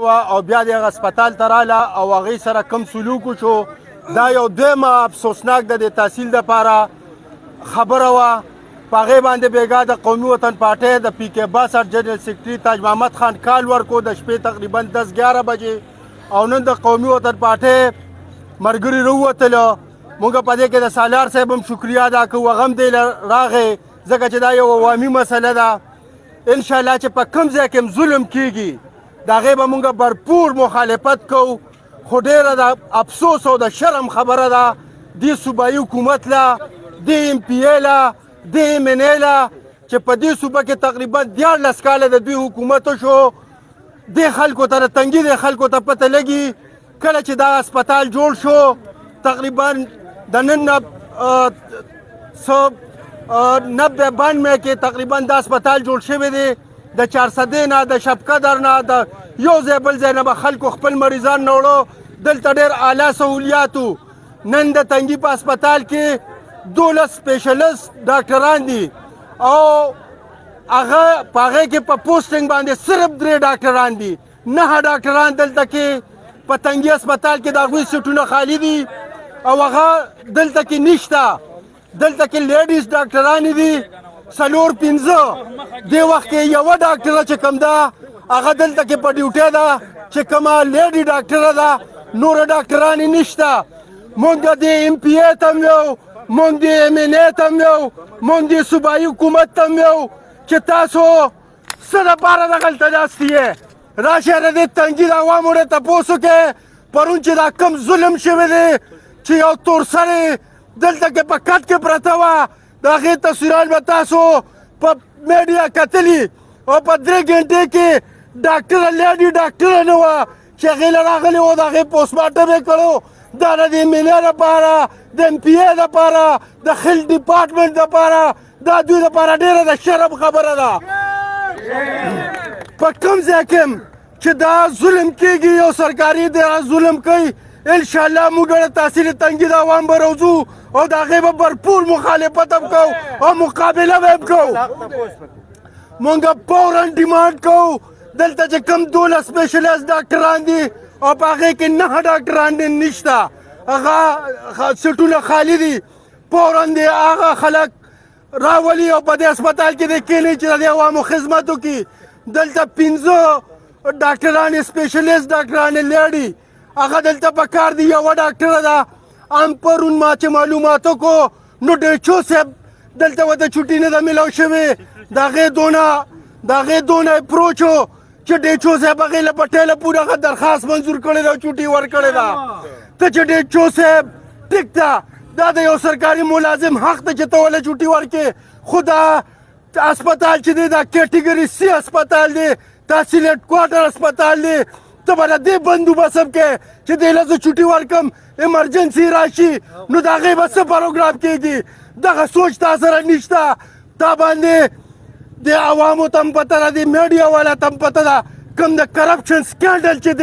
او بیا د هسپتال ته راله او هغې سره کم سلوک وشو دا یو دویمه افسوسناک ده د تحصیل دپاره خبره وه په هغې باندې بېګا د قومي وطن پارټۍ د پی کې باسټ جنرال سیکرټري تاج محمد خان کال ورکو د شپې تقریبا 10-11 بجې او نن د قومي وطن پارټۍ ملګري راووتله موږ په دې کې د سالار صاحب هم شکریه ادا کوو هغه هم دی راغی ځکه چې دا یو عوامي مسله ده انشاءالله چې په کوم ځای کې هم ظلم کیږي د هغې به موږ بھرپور مخالفت کوو خو ډېره د افسوس او د شرم خبره ده دې صوبایي حکومت له دې ایم پی ای له دې ایم این ای له چې په دې صوبه کې تقریبا 14 کاله د دوی حکومت وشو دې خلکو ته د تنګي دې خلکو ته پته لګي کله چې دا هسپتال جوړ شو تقریبا د نن 90-92 کې تقریبا دا هسپتال جوړ شوی دی د 400 نه د شبقدر نه د یو ځای بل ځای نه به خلکو خپل مریضان نه وړو دلته ډېر اعلی سهولیاتو نن د تنګي په هسپتال کې 12 سپیشلیست ډاکټران دي او هغه په هغې کې په پوسټینګ باندې صرف 3 ډاکټران دي 9 ډاکټران دلته کې په تنګي هسپتال کې د هغوی سیټونه خالي دي او هغه دلته کې نشته دلته کې لیډیز ډاکټرانې دي 4-5 دې وخت کې یوه ډاکټره چې کوم ده هغه دلته کې په ډیوټۍ ده چې کومه لیډي ډاکټره ده نوره ډاکټرانې نشته مونږ د ایم پی ای ته هم یو مونږ د ایم این ای ته هم یو مونږ د صوبایي حکومت ته هم یو چې تاسو څه دپاره دغلته ناست یې راشئ د دې تنګي د عوامو نه تپوس وکړئ پرون چې دا کم ظلم شوی دی چې یو تور سرې دلته کې په کټ کې پرته وه د هغې تصویران به تاسو په میډیا کتلي او په 3 ګنټې کې ډاکټره لیډي ډاکټره نه وه چې هغې له راغلې وه د هغې پوسټ مارټم یې کړو دا د ایم این ای دپاره د ایم پی ای دپاره د خل ډپارټمنټ دپاره دا دوی دپاره ډېره د شرم خبره ده په کوم ځای کې چې دا ظلم کېږي یو سرکاري اداره ظلم کوي انشاءالله موږ د تحصیل تنګي د عوام به راوځو او د هغې به بھرپور مخالفت هم کوو او مقابله به هم کوو مونږ فوراً ډیمانډ کوو دلته چې کوم 12 سپیشلیست ډاکټران دي او په هغې کې 9 ډاکټران دي نشته هغه سیټونه خالي دي فوراً د هغه خلک راولي او په دې هسپتال کې د کینی چې د عوامو خدمت وکړي دلته 15 ډاکټران سپیشلیست ډاکټران لیډي هغه دلته په کار دي یوه ډاکټره ده هم پرون ما چې معلومات وکړو نو ډیچو صاحب دلته ورته چوټي نه ده میلاو شوې د هغې دونه اپروچ و چې ډیچو صاحب هغې له پټیله پورې هغه درخواست منظور کړې ده او چوټي ورکړې ده ته چې ډیچو صاحب ټیک ده دا د یو سرکاري ملازم حق ده چې ته ولې چوټي ورکړې خو دا هسپتال چې دی دا کیټګري سی هسپتال دی تحصیل هیډ کوارټر هسپتال دی ته به د دې بندوبست هم کې چې دې له زه چوټي ورکړم ایمرجنسي راشي نو د هغې به څه پروګرام کېږي دغه سوچ تا سره نشته تا باندې د عوامو ته هم پته ده د میډیا والا ته هم پته ده کوم د کرپشن سکینډل چې د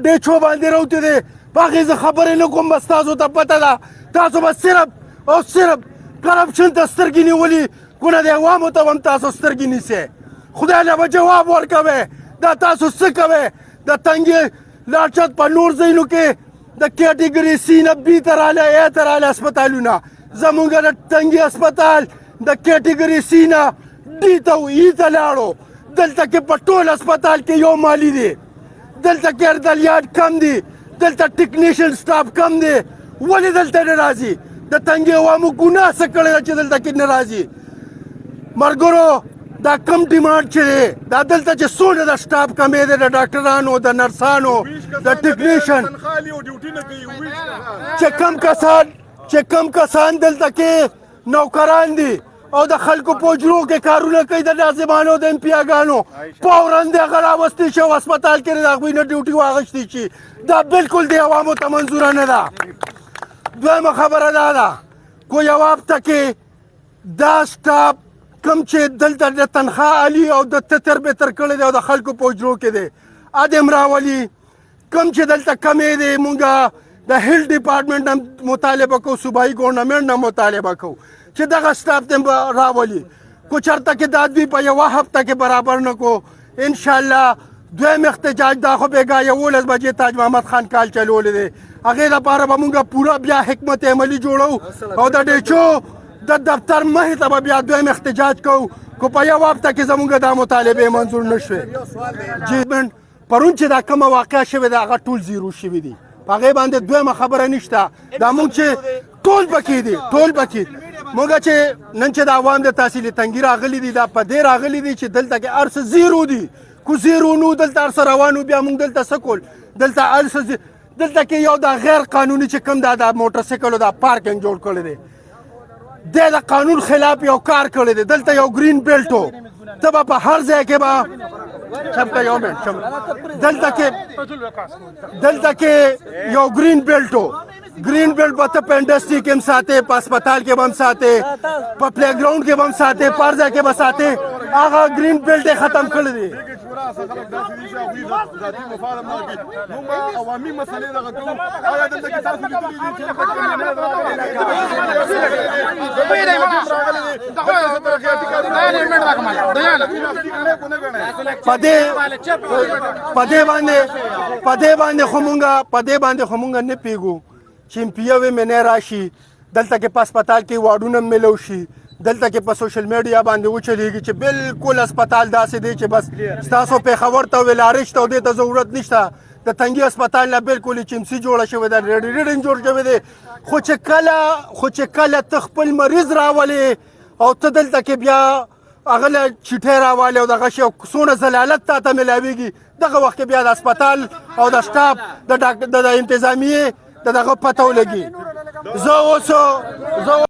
ډیچو باندې راوتی دی په هغې زه خبرې نه کوم بس تاسو ته پته ده تاسو به صرف او صرف کرپشن ته سترګې نیولي خو نه د عوامو ته هم تاسو سترګې نیسئ خدای له به جواب ورکوئ دا تاسو څه کوئ د تنګې لاټچت په نور ځایونو کې د کیټګري سی نه بي ته رالی ای ته رالی هسپتالونه زمونږ د تنګي هسپتال د کیټګري سی نه ډي ته ای ته لاړو دلته کې په ټول هسپتال کې یو مالي دی دلته کې اردلیات کم دي دلته ټیکنیشن سټاف کم دی ولې دلته نه راځي د تنګي عوامو ګناه څه کړې ده چې دلته کې نه راځي ملګرو دا کم ډیمانډ چې دی دا دلته چې څونه د سټاف کمی دی د ډاکټرانو د نرسانو د ټیکنیشن چې کم کسان دلته کې نوکران دي او د خلکو په حجرو کې کارونه کوي د ناظمانو د امپیاګانو فوراً د هغه راوستی شي او هسپتال کې د هغوی نه ډیوټي واخیستې شي دا بالکل د عوامو ته منظوره نه ده دویمه خبره دا ده کو یو هفته کې دا سټاف کم چې دلته د تنخوا علي او د تتر بتر کړی دی او د خلکو په حجرو کې دی ادم راولي کم چې دلته کمی دی مونږ د هیلث ډپارټمنټ نه مطالبه کوو صوبایي ګورنمنټ نه مطالبه کوو چې دغه سټاف ته راولي کو چېرته کې دا دوی په یوه هفته کې برابر نه کو انشاءالله دویم احتجاج دا خو بېګا 11 بجې تاج محمد خان کال چلولی دی هغې لپاره به مونږ پوره بیا حکمت عملي جوړو او د ډیچو د دفتر مخې ته به بیا دویم احتجاج کوو که په یو هفته کې زمونږ دا مطالبې منظور نه شوې پرون چې دا کومه واقعه شوې ده هغه ټول زیرو شوي دي په هغې باندې دویمه خبره نشته دا مونږ چې ټول پکې دي ټول پکې مونږ چې نن چې د عوام د تحصیل تنګي راغلي دي دا په دې راغلي دي چې دلته کې هر څه زیرو دي کو زیرو نو دلته هر څه روان و بیا مونږ دلته څه کول دلته هر څه دلته کې یو دا غیر قانوني چې کوم دا د موټرسایکلو دا پارکینګ جوړ کړی دی د قانون خلاف یو کار کړی دی دلته یو گرین بیلټ و ته به په هر ځای کې به چمکه یو منټ دلته کې یو گرین بیلټ و گرین بیلټ به ته په انډسټري کې هم ساتې په هسپتال کې به هم ساتې په پلی ګراؤنډ کې به هم ساتې په هر ځای کې به ساتې هغه گرین بیلټ یې ختم کړی دی عوامي مسلې دغه کوم آیا دلته کې تاسو لیدلي دي چې په دې باندې خو مونږ نه پیږو چې امپیوې مې نه راشي دلته کې په هسپتال کې واډونه ملو شي دلته کې په سوشل میډیا باندې وچلیږي چې بالکل هسپتال داسې دی چې بس ستاسو پېښور ته ویلارش ته دې ته ضرورت نشته د تنګي هسپتال نه بالکل چمسي جوړه شوې ده ریډنګ جوړ شوی دی خو چې کله ته خپل مریض راولې او ته دلته کې بیا هغه له چټۍ راوالې او دغه شی څونه ضلالت تا ته میلاویږي دغه وخت کې بیا د هسپتال او د سټاف د انتظامیې د دغه پته ولګي زه اوس